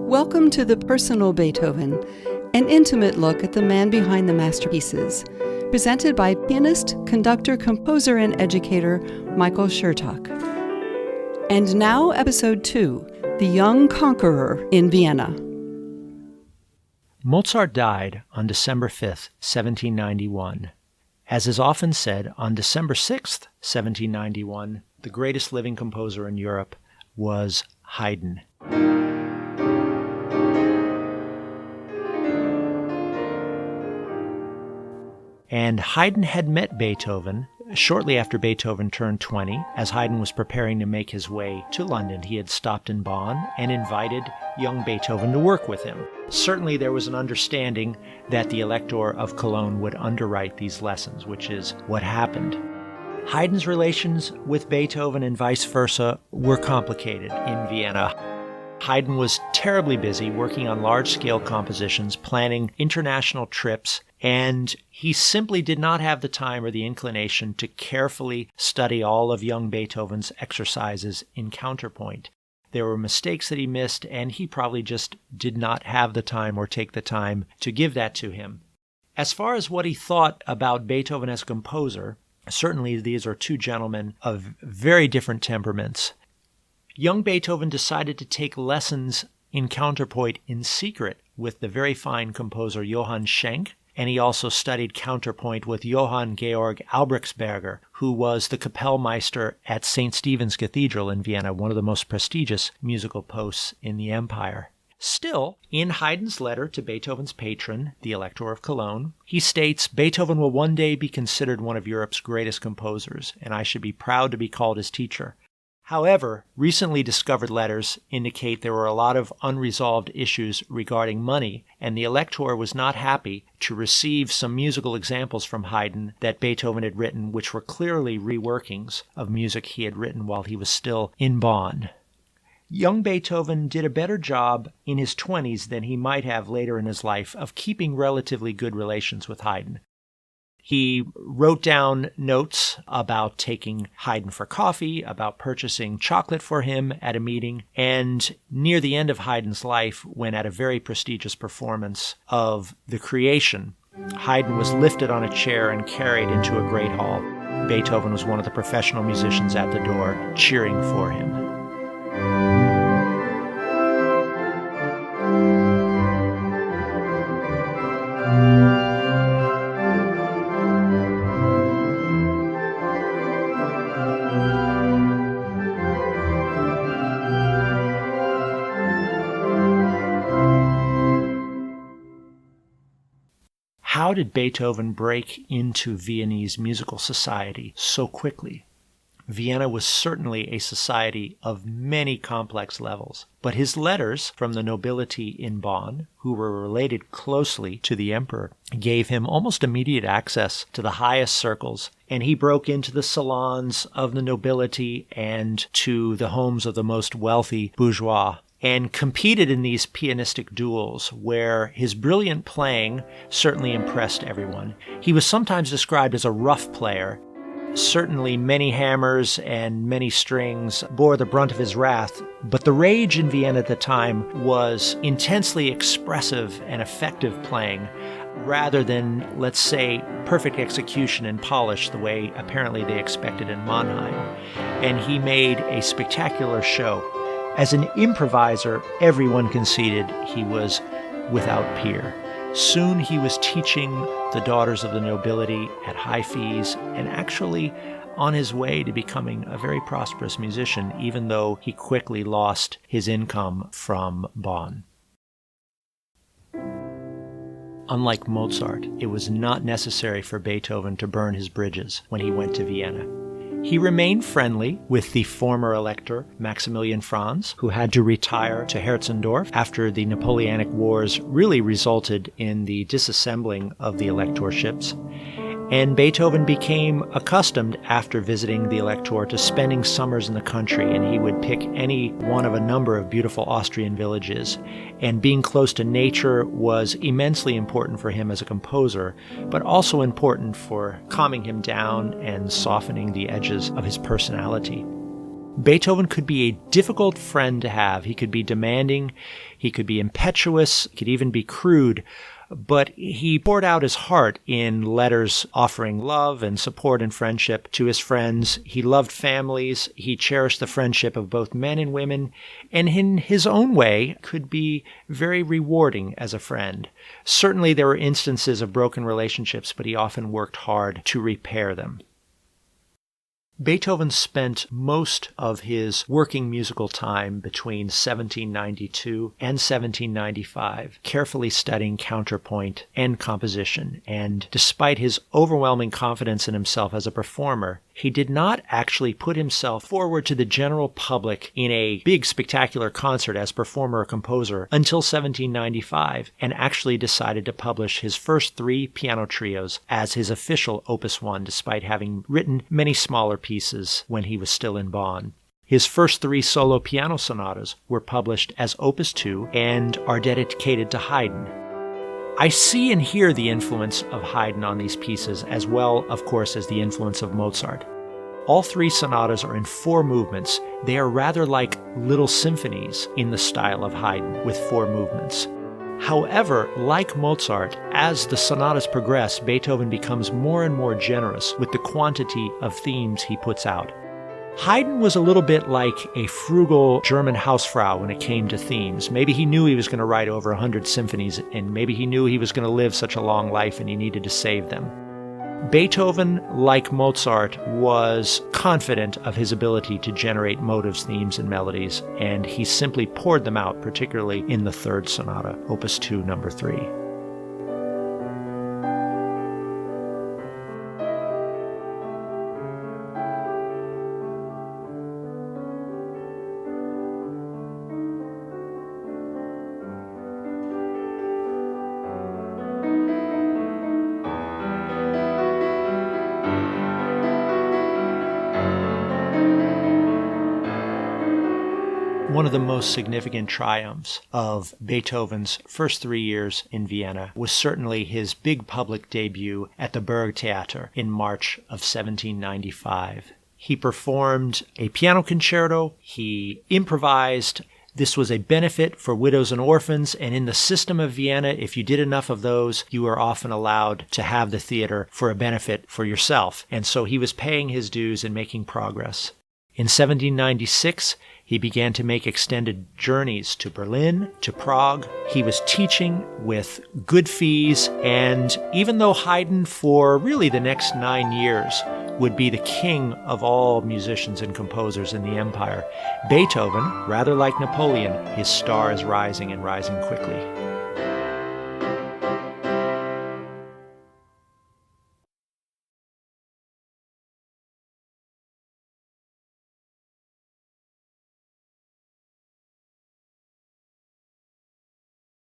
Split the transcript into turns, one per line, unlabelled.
Welcome to The Personal Beethoven, an intimate look at the man behind the masterpieces, presented by pianist, conductor, composer, and educator Michael Chertock. And now, Episode 2, The Young Conqueror in Vienna.
Mozart died on December 5th, 1791. As is often said, on December 6th, 1791, the greatest living composer in Europe was Haydn. And Haydn had met Beethoven shortly after Beethoven turned 20. As Haydn was preparing to make his way to London, he had stopped in Bonn and invited young Beethoven to work with him. Certainly there was an understanding that the Elector of Cologne would underwrite these lessons, which is what happened. Haydn's relations with Beethoven and vice versa were complicated in Vienna. Haydn was terribly busy working on large-scale compositions, planning international trips, and he simply did not have the time or the inclination to carefully study all of young Beethoven's exercises in counterpoint. There were mistakes that he missed, and he probably just did not have the time or take the time to give that to him. As far as what he thought about Beethoven as a composer, certainly these are two gentlemen of very different temperaments. Young Beethoven decided to take lessons in counterpoint in secret with the very fine composer Johann Schenk, and he also studied counterpoint with Johann Georg Albrechtsberger, who was the Kapellmeister at St. Stephen's Cathedral in Vienna, one of the most prestigious musical posts in the empire. Still, in Haydn's letter to Beethoven's patron, the Elector of Cologne, he states, "Beethoven will one day be considered one of Europe's greatest composers, and I should be proud to be called his teacher." However, recently discovered letters indicate there were a lot of unresolved issues regarding money, and the Elector was not happy to receive some musical examples from Haydn that Beethoven had written, which were clearly reworkings of music he had written while he was still in Bonn. Young Beethoven did a better job in his 20s than he might have later in his life of keeping relatively good relations with Haydn. He wrote down notes about taking Haydn for coffee, about purchasing chocolate for him at a meeting, and near the end of Haydn's life, when at a very prestigious performance of The Creation, Haydn was lifted on a chair and carried into a great hall. Beethoven was one of the professional musicians at the door cheering for him. How did Beethoven break into Viennese musical society so quickly? Vienna was certainly a society of many complex levels, but his letters from the nobility in Bonn, who were related closely to the emperor, gave him almost immediate access to the highest circles, and he broke into the salons of the nobility and to the homes of the most wealthy bourgeois, and competed in these pianistic duels where his brilliant playing certainly impressed everyone. He was sometimes described as a rough player. Certainly many hammers and many strings bore the brunt of his wrath, but the rage in Vienna at the time was intensely expressive and effective playing, rather than, let's say, perfect execution and polish the way apparently they expected in Mannheim. And he made a spectacular show. As an improviser, everyone conceded he was without peer. Soon he was teaching the daughters of the nobility at high fees and actually on his way to becoming a very prosperous musician, even though he quickly lost his income from Bonn. Unlike Mozart, it was not necessary for Beethoven to burn his bridges when he went to Vienna. He remained friendly with the former elector, Maximilian Franz, who had to retire to Herzendorf after the Napoleonic Wars really resulted in the disassembling of the electorships. And Beethoven became accustomed, after visiting the Elector, to spending summers in the country, and he would pick any one of a number of beautiful Austrian villages. And being close to nature was immensely important for him as a composer, but also important for calming him down and softening the edges of his personality. Beethoven could be a difficult friend to have. He could be demanding, he could be impetuous, he could even be crude, but he poured out his heart in letters offering love and support and friendship to his friends. He loved families. He cherished the friendship of both men and women, and in his own way could be very rewarding as a friend. Certainly there were instances of broken relationships, but he often worked hard to repair them. Beethoven spent most of his working musical time between 1792 and 1795 carefully studying counterpoint and composition, and despite his overwhelming confidence in himself as a performer, he did not actually put himself forward to the general public in a big spectacular concert as performer or composer until 1795, and actually decided to publish his first 3 piano trios as his official Opus 1, despite having written many smaller pieces when he was still in Bonn. His first 3 solo piano sonatas were published as Opus 2 and are dedicated to Haydn. I see and hear the influence of Haydn on these pieces, as well, of course, as the influence of Mozart. All 3 sonatas are in 4 movements. They are rather like little symphonies in the style of Haydn, with 4 movements. However, like Mozart, as the sonatas progress, Beethoven becomes more and more generous with the quantity of themes he puts out. Haydn was a little bit like a frugal German Hausfrau when it came to themes. Maybe he knew he was going to write over 100 symphonies, and maybe he knew he was going to live such a long life and he needed to save them. Beethoven, like Mozart, was confident of his ability to generate motives, themes, and melodies, and he simply poured them out, particularly in the 3rd sonata, Opus 2, number 3. One of the most significant triumphs of Beethoven's first 3 years in Vienna was certainly his big public debut at the Burgtheater in March of 1795. He performed a piano concerto, he improvised. This was a benefit for widows and orphans, and in the system of Vienna, if you did enough of those, you were often allowed to have the theater for a benefit for yourself. And so he was paying his dues and making progress. In 1796, he began to make extended journeys to Berlin, to Prague. He was teaching with good fees, and even though Haydn, for really the next 9 years, would be the king of all musicians and composers in the empire, Beethoven, rather like Napoleon, his star is rising and rising quickly.